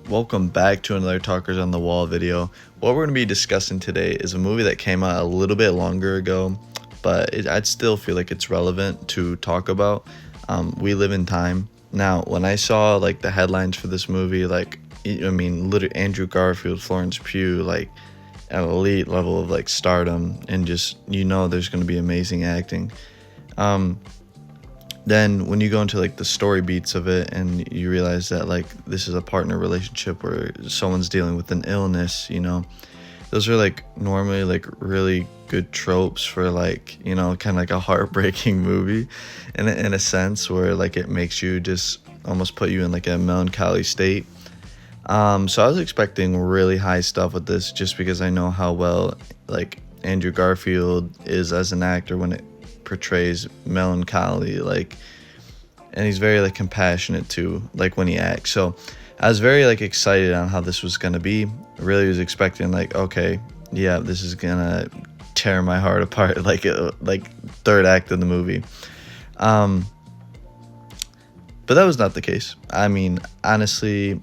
Welcome back to another Talkers on the Wall video. What we're going to be discussing today is a movie that came out a little bit longer ago, but I'd still feel like it's relevant to talk about. We Live in Time. Now, when I saw like the headlines for this movie, literally Andrew Garfield, Florence Pugh, like an elite level of like stardom, and just there's going to be amazing acting. Then when you go into like the story beats of it and you realize that like this is a partner relationship where someone's dealing with an illness, those are like normally like really good tropes for like, kind of like a heartbreaking movie in a sense where like it makes you just almost put you in like a melancholy state. So I was expecting really high stuff with this just because I know how well like Andrew Garfield is as an actor when it portrays melancholy, like, and he's very like compassionate too, like when he acts. So I was very like excited on how this was gonna be. I really was expecting like, okay, yeah, this is gonna tear my heart apart, like third act of the movie. But that was not the case. I mean, honestly,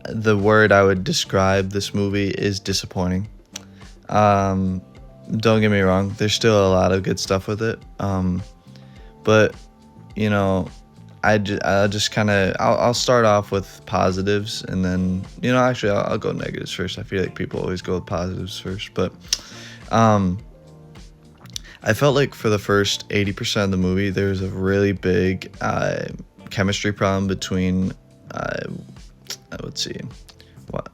the word I would describe this movie is disappointing. Don't get me wrong, there's still a lot of good stuff with it. But I'll start off with positives, and then actually I'll go negatives first. I feel like people always go with positives first, but I felt like for the first 80% of the movie there was a really big chemistry problem between let's see what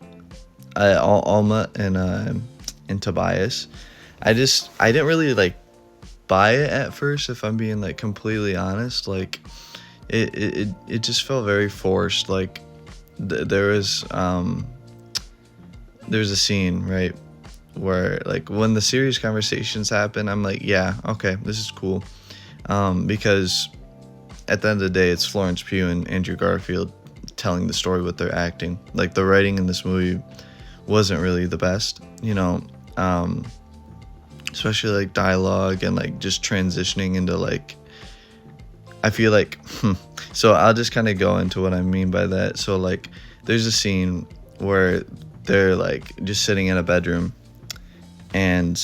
Alma and Tobias. I didn't really like buy it at first, if I'm being like completely honest. Like it just felt very forced. Like there's a scene, right, where like when the serious conversations happen, I'm like, yeah, okay, this is cool, because at the end of the day it's Florence Pugh and Andrew Garfield telling the story with their acting. Like the writing in this movie wasn't really the best, especially like dialogue and like just transitioning into like, I feel like so I'll just kind of go into what I mean by that. So like there's a scene where they're like just sitting in a bedroom, and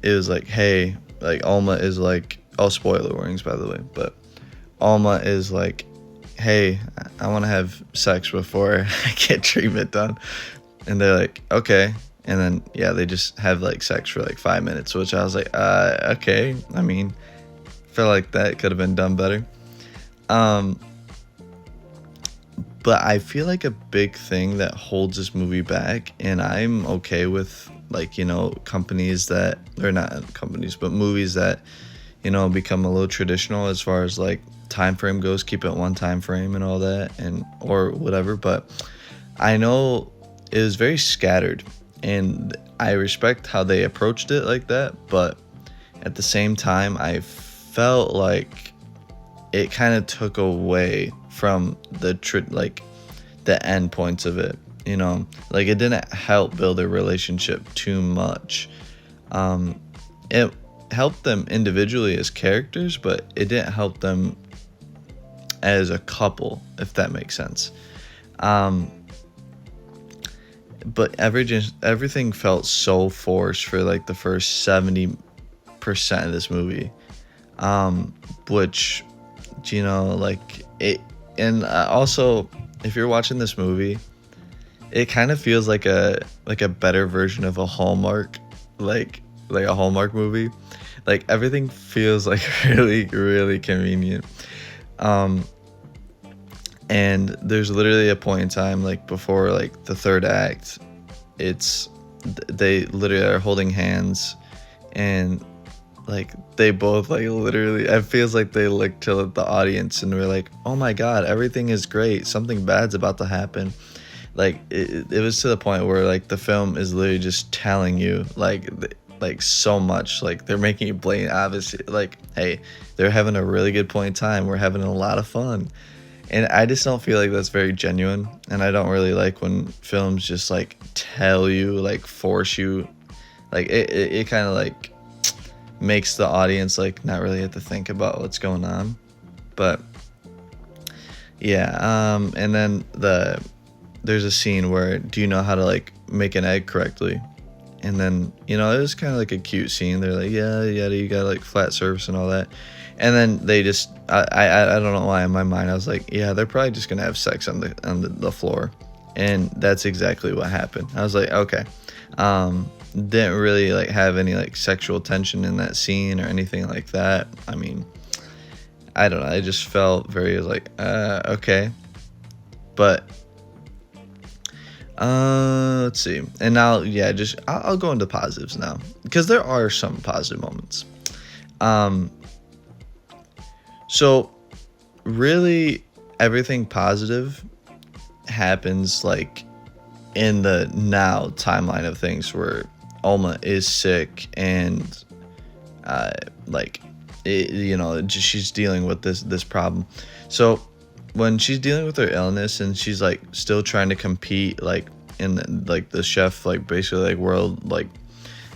it was like, hey, like Alma is like, oh, spoiler warnings by the way, but Alma is like, hey, I want to have sex before I get treatment done. And they're like, okay. And then, yeah, they just have like sex for like 5 minutes, which I was like, okay. I mean, I feel like that could have been done better. But I feel like a big thing that holds this movie back, and I'm okay with like, companies that, or not companies, but movies that, become a little traditional as far as like time frame goes, keep it one time frame and all that, and or whatever. But I know it was very scattered, and I respect how they approached it like that, but at the same time I felt like it kind of took away from the end points of it. Like it didn't help build a relationship too much. It helped them individually as characters, but it didn't help them as a couple, if that makes sense. But everything felt so forced for like the first 70% of this movie, which like it. And also, if you're watching this movie, it kind of feels like a better version of a Hallmark, like a Hallmark movie. Like everything feels like really, really convenient. And there's literally a point in time like before like the third act, they literally are holding hands, and like they both like literally, it feels like they look to the audience and we're like, oh my god, everything is great, something bad's about to happen. Like it was to the point where like the film is literally just telling you like so much, like they're making it blatant obvious, like, hey, they're having a really good point in time, we're having a lot of fun. And I just don't feel like that's very genuine, and I don't really like when films just like tell you, like force you, like it kind of like makes the audience like not really have to think about what's going on. But yeah, and then there's a scene where, do you know how to like make an egg correctly? And then, you know, it was kind of like a cute scene. They're like, yeah, you got like flat surface and all that. And then they just, I don't know why in my mind I was like, yeah, they're probably just gonna have sex on the floor, and that's exactly what happened. I was like, okay, didn't really like have any like sexual tension in that scene or anything like that. I mean, I don't know. I just felt very like, okay, but let's see. And now, yeah, just I'll go into positives now because there are some positive moments. So really everything positive happens like in the now timeline of things where Alma is sick and like you know, just she's dealing with this problem. So when she's dealing with her illness and she's like still trying to compete like in like the chef like basically like world, like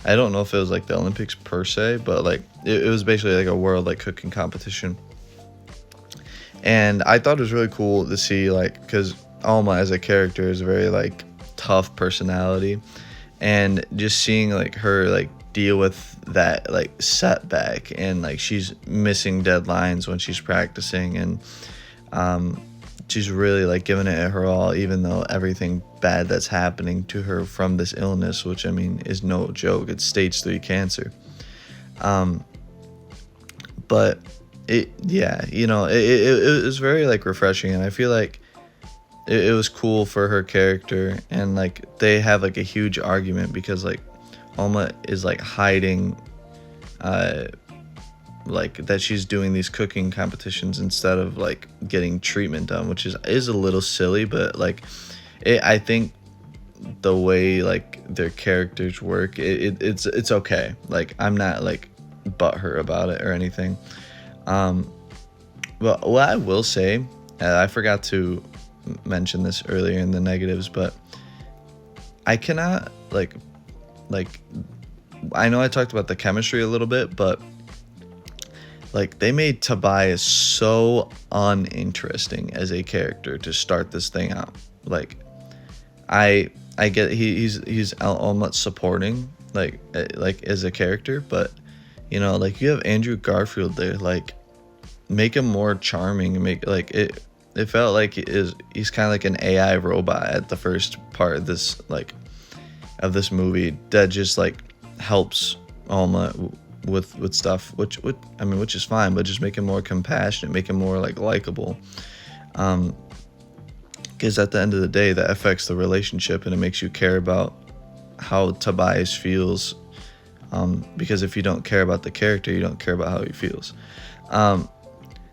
I don't know if it was like the Olympics per se, but like it was basically like a world like cooking competition. And I thought it was really cool to see, like, because Alma as a character is a very like tough personality, and just seeing like her like deal with that like setback, and like she's missing deadlines when she's practicing, and she's really like giving it her all, even though everything bad that's happening to her from this illness, which I mean is no joke, it's stage 3 cancer. But it, yeah, you know, it was very like refreshing, and I feel like it was cool for her character. And like they have like a huge argument because like Alma is like hiding like that she's doing these cooking competitions instead of like getting treatment done, which is a little silly, but like I think the way like their characters work, it's okay. Like I'm not like butthurt about it or anything. But what I will say, I forgot to mention this earlier in the negatives, but I cannot like I know I talked about the chemistry a little bit, but like they made Tobias so uninteresting as a character to start this thing out. Like I get he's almost supporting like as a character, but you know, like you have Andrew Garfield there, like make him more charming, make like it felt like he's kind of like an AI robot at the first part of this like of this movie that just like helps Alma with stuff, which I mean, which is fine, but just make him more compassionate, make him more like likable, because at the end of the day that affects the relationship, and it makes you care about how Tobias feels, because if you don't care about the character, you don't care about how he feels.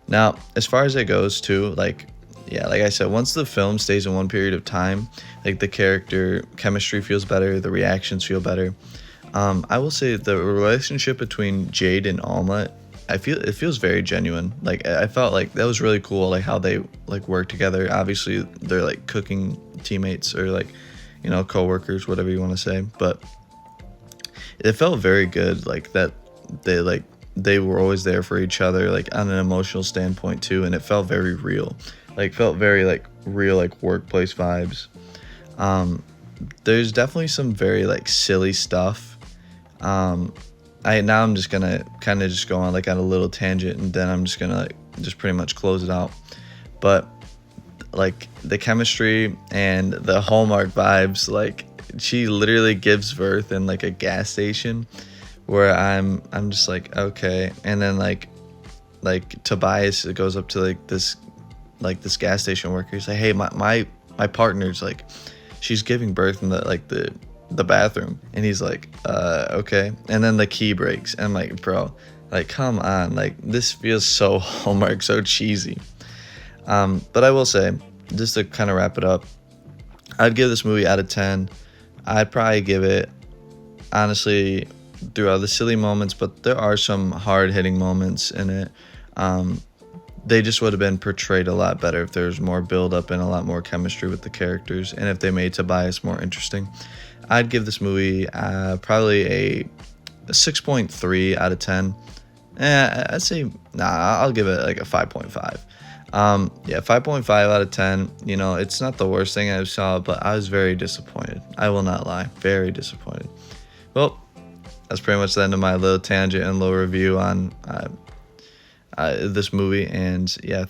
Now, as far as it goes too, like, yeah, like I said, once the film stays in one period of time, like the character chemistry feels better, the reactions feel better. I will say the relationship between Jade and Alma, it feels very genuine. Like I felt like that was really cool, like how they like work together. Obviously, they're like cooking teammates or like, you know, co-workers, whatever you want to say, but it felt very good, like that they were always there for each other, like on an emotional standpoint too, and it felt very real, like felt very like real, like workplace vibes. There's definitely some very like silly stuff. I'm just gonna kind of just go on like on a little tangent, and then I'm just gonna like just pretty much close it out. But like the chemistry and the Hallmark vibes, like she literally gives birth in like a gas station, where I'm just like, okay. And then like Tobias goes up to like this gas station worker. He's like, hey, my partner's like, she's giving birth in the bathroom. And he's like, okay. And then the key breaks, and I'm like, bro, like come on, like this feels so Hallmark, so cheesy. But I will say, just to kind of wrap it up, I'd give this movie out of 10. I'd probably give it, honestly, through all the silly moments, but there are some hard-hitting moments in it. They just would have been portrayed a lot better if there was more build-up and a lot more chemistry with the characters, and if they made Tobias more interesting. I'd give this movie probably a 6.3 out of 10. I'd say, I'll give it like a 5.5. Yeah, 5.5 out of 10. You know, it's not the worst thing I saw, but I was very disappointed. I will not lie, very disappointed. Well, that's pretty much the end of my little tangent and little review on this movie. And yeah,